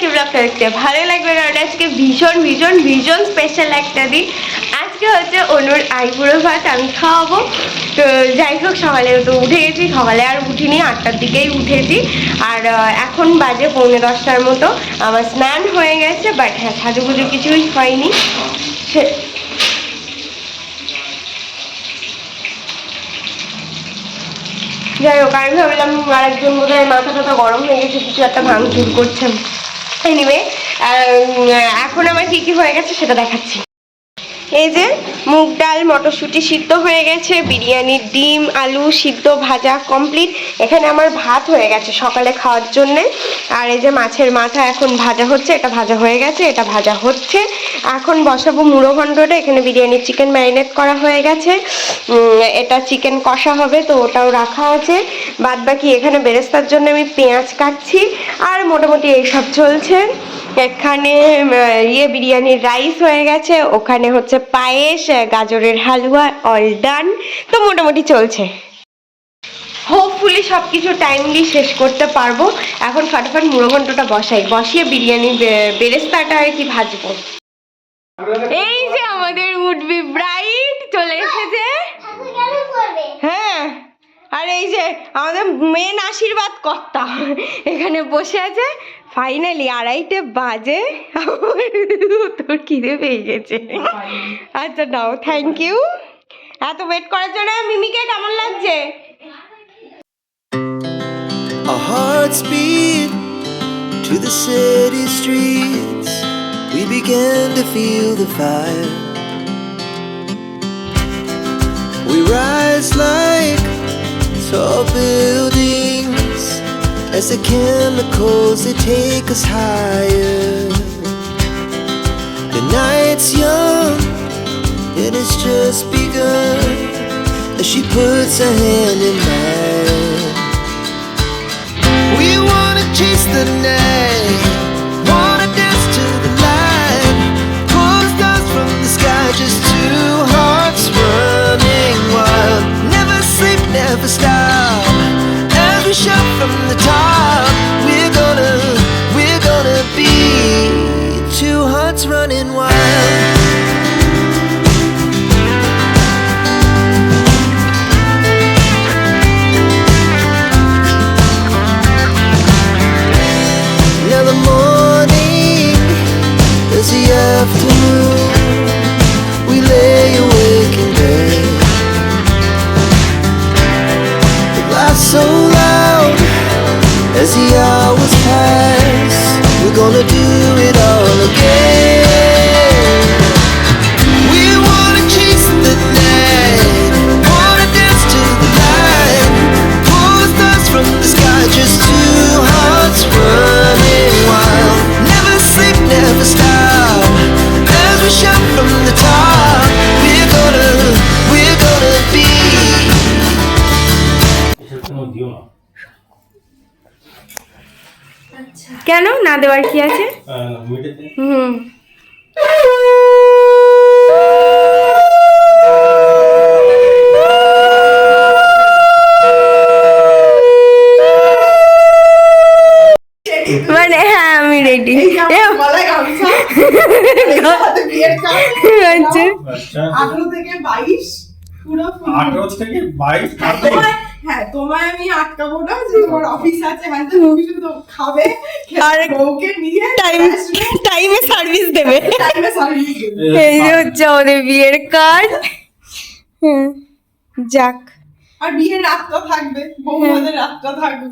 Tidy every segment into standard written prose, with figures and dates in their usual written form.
আজকে ব্লগটা দেখতে ভালো লাগবে, কারণ আজকে ভীষণ ভীষণ ভীষণ স্পেশাল একটা দিন। আজকে হচ্ছে অনুর আইবুড়ো ভাত আমি খাওয়াবো। তো যাই হোক, সকালে তো উঠে গেছি, সকালে আর উঠিনি, 8টার দিকেই উঠেছি। আর এখন বাজে 9:45 মতো। আমার স্নান হয়ে গেছে, বাট হ্যাঁ সাজুগুজু কিছুই হয়নি। যাই হোক, আমি ভাবলাম আরেকজন বোধ হয় মাথা টাথা গরম হয়ে গেছে, কিছু একটা ভাঙচুর করছে। এনিওয়ে, এখন আমার কি কি হয়ে গেছে সেটা দেখাচ্ছি। এই যে মুগ ডাল মটরশুঁটি সিদ্ধ হয়ে গেছে, বিরিয়ানির ডিম আলু সিদ্ধ ভাজা কমপ্লিট। এখানে আমার ভাত হয়ে গেছে সকালে খাওয়ার জন্যে। আর এই যে মাছের মাথা এখন ভাজা হচ্ছে, এটা ভাজা হয়ে গেছে, এটা ভাজা হচ্ছে। এখন বসাবো মুড়ো ঘন্টটা। এখানে বিরিয়ানির চিকেন ম্যারিনেট করা হয়ে গেছে, এটা চিকেন কষা হবে, তো ওটাও রাখা আছে। বাদ বাকি এখানে বেরেস্তার জন্য আমি পেঁয়াজ কাটছি। আর মোটামুটি এইসব চলছে। এখানে বিরিয়ানির রাইস হয়ে গেছে, ওখানে হচ্ছে পায়েস, গাজরের হালুয়া, অল ডান। তো মোটামুটি চলছে। হোপফুলি সব কিছু টাইমলি শেষ করতে পারবো। এখন ফটাফট মুড়ো ঘন্টটা বসিয়ে বিরিয়ানির বেরেস্তাটা আর কি ভাজবো। এই যে আমাদের উডবি ব্রাইড চলে এসেছে। হ্যাঁ, আর এই যে আমাদের মেন আশীর্বাদ কর্তা এখানে বসে আছে। ফাইনালি 2:30 বাজে, তোর খিদে পেয়ে গেছে। আচ্ছা নাও, থ্যাংক ইউ এত ওয়েট করার জন্য। মিমিকে কেমন লাগছে? Our hearts beat to the city streets. We began to feel the fire. We rise like tall buildings as the chemicals, they take us higher. The night's young and it's just begun as she puts her hand in mine. We wanna chase the night, wanna dance to the light, pull the stars from the sky, just two hearts running wild. Never sleep, never stop, as we shout from the top. We're gonna be two hearts running wild. Now the morning is the afternoon. We lay awake in bed. The laughs so loud as the hours pass. We're gonna do it all again. We wanna chase the night, wanna dance to the light, pull the stars from the sky, just two hearts running wild. Never sleep, never stop, as we shout from the top. We're gonna be. কেন না দেওয়ার কি আছে? হুম, মানে হ্যাঁ আমি ready. হ্যাঁ, তোমায় আমি আটকাবো না যে তোমার অফিস আছে, হ্যাঁ তুমি শুধু খাবে আর বউকে নিয়ে টাইমে সার্ভিস দেবে। দেবে। এই যে হচ্ছে আমাদের বিয়ের কার্ড। যাক, আর বিয়ের রাতটা থাকবে, বউ ভাতের রাতটা থাকবে।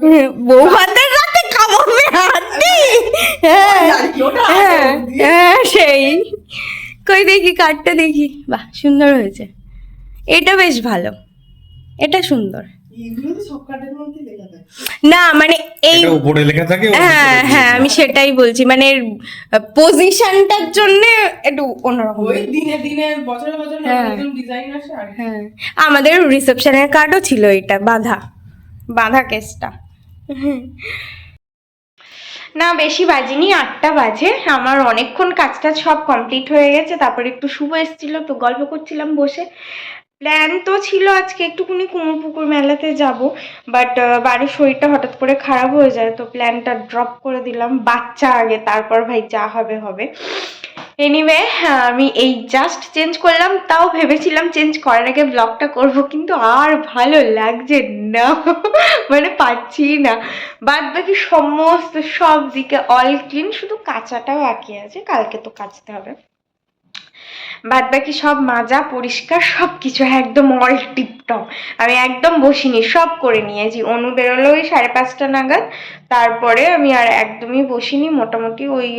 বউ ভাতের রাতে খাওয়াবে হাতি। হ্যাঁ হ্যাঁ হ্যাঁ, সেই কই দেখি কার্ডটা দেখি। বাহ, সুন্দর হয়েছে, এটা বেশ ভালো, এটা সুন্দর। না মানে এই উপরে লেখা থাকে। হ্যাঁ হ্যাঁ, আমি সেটাই বলছি, মানে পজিশনটার জন্য একটু অন্যরকম। ওই দিনে দিনে বছরে বছরে নতুন ডিজাইন আসে। আর হ্যাঁ, আমাদের রিসেপশনের কার্ডও ছিল এটা, বাঁধা কেসটা। না বেশি বাজেনি, 8টা বাজে। আমার অনেকক্ষণ কাজটা সব কমপ্লিট হয়ে গেছে। তারপরে একটু শুভ এসেছিল, তো গল্প করছিলাম বসে। প্ল্যান তো ছিল আজকে একটুখানি কুমোরপুকুর মেলাতে যাব, বাট বাড়ির শরীরটা হঠাৎ করে খারাপ হয়ে যায়, তো প্ল্যানটা ড্রপ করে দিলাম। বাচ্চা আগে, তারপর ভাই যা হবে হবে। এনিওয়ে আমি এই জাস্ট চেঞ্জ করলাম, তাও ভেবেছিলাম চেঞ্জ করার আগে ব্লগটা করব, কিন্তু আর ভালো লাগছে না, মানে পাচ্ছি না। বাদ বাকি সমস্ত সব দিকে অল ক্লিন, শুধু কাঁচাটাও বাকি আছে, কালকে তো কাচতে হবে। বাদ বাকি সব মাজা পরিষ্কার সব কিছু একদম অল টিপটপ। আমি একদম বসিনি, সব করে নিয়েছি। অনু বেরোলো ওই 5:30 নাগাদ, তারপরে আমি আর একদমই বসিনি। মোটামুটি ওই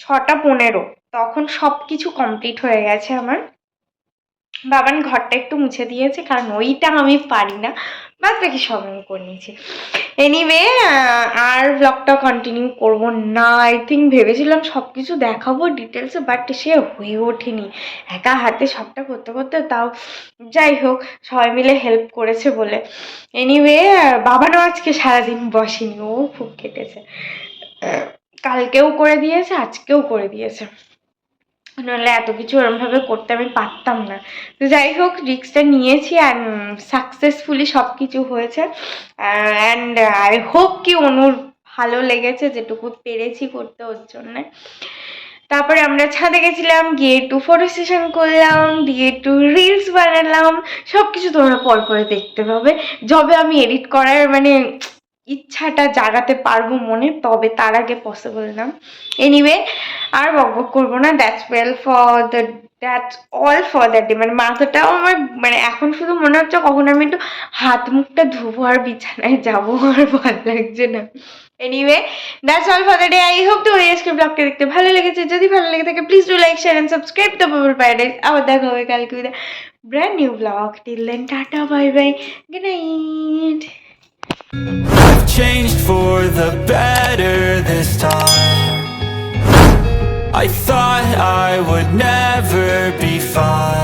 6:15 তখন সব কিছু কমপ্লিট হয়ে গেছে আমার। বাবান ঘরটা একটু মুছে দিয়েছে, কারণ ওইটা আমি পারি না, বাদ বাকি সব আমি করে নিয়েছি। এনিওয়ে আর ব্লগটা কন্টিনিউ করব না। আই থিঙ্ক ভেবেছিলাম সব কিছু দেখাবো ডিটেলসে, বাট সে হয়ে ওঠেনি একা হাতে সবটা করতে করতে। তাও যাই হোক, সবাই মিলে হেল্প করেছে বলে। এনিওয়ে বাবানও আজকে সারাদিন বসেনি, ও খুব কেটেছে। কালকেও করে দিয়েছে, আজকেও করে দিয়েছে, নাহলে এত কিছু ওরমভাবে করতে আমি পারতাম না। তো যাই হোক, রিস্কটা নিয়েছি অ্যান্ড সাকসেসফুলি সব কিছু হয়েছে। অ্যান্ড আই হোপ কি অনুর ভালো লেগেছে যেটুকু পেরেছি করতে ওর জন্যে। তারপরে আমরা ছাদে গেছিলাম, গিয়ে একটু ফটো সেশন করলাম, দিয়ে একটু রিলস বানালাম। সব কিছু তোমরা পর পরে দেখতে পাবে, যবে আমি এডিট করার মানে ইচ্ছাটা জাগাতে পারবো মনে, তবে তার আগে পসিবল না। এনিওয়ে আর বকবক করবো না। That's all for that day. মানে মাথাটাও আমার মানে এখন শুধু মনে হচ্ছে কখন আমি একটু হাত মুখটা ধুবো আর বিছানায় যাবো, আর ভালো লাগছে না। Anyway that's all for the day. I hope তোমাদের আজকে ব্লগটা দেখতে ভালো লেগেছে। যদি ভালো লেগে থাকে please do like, share and subscribe the Bubble Paradise. আবার দেখা হবে কালকে with brand new blog. Till then tata, bye bye, good night. I've changed for the better this time. I thought I would never be fine.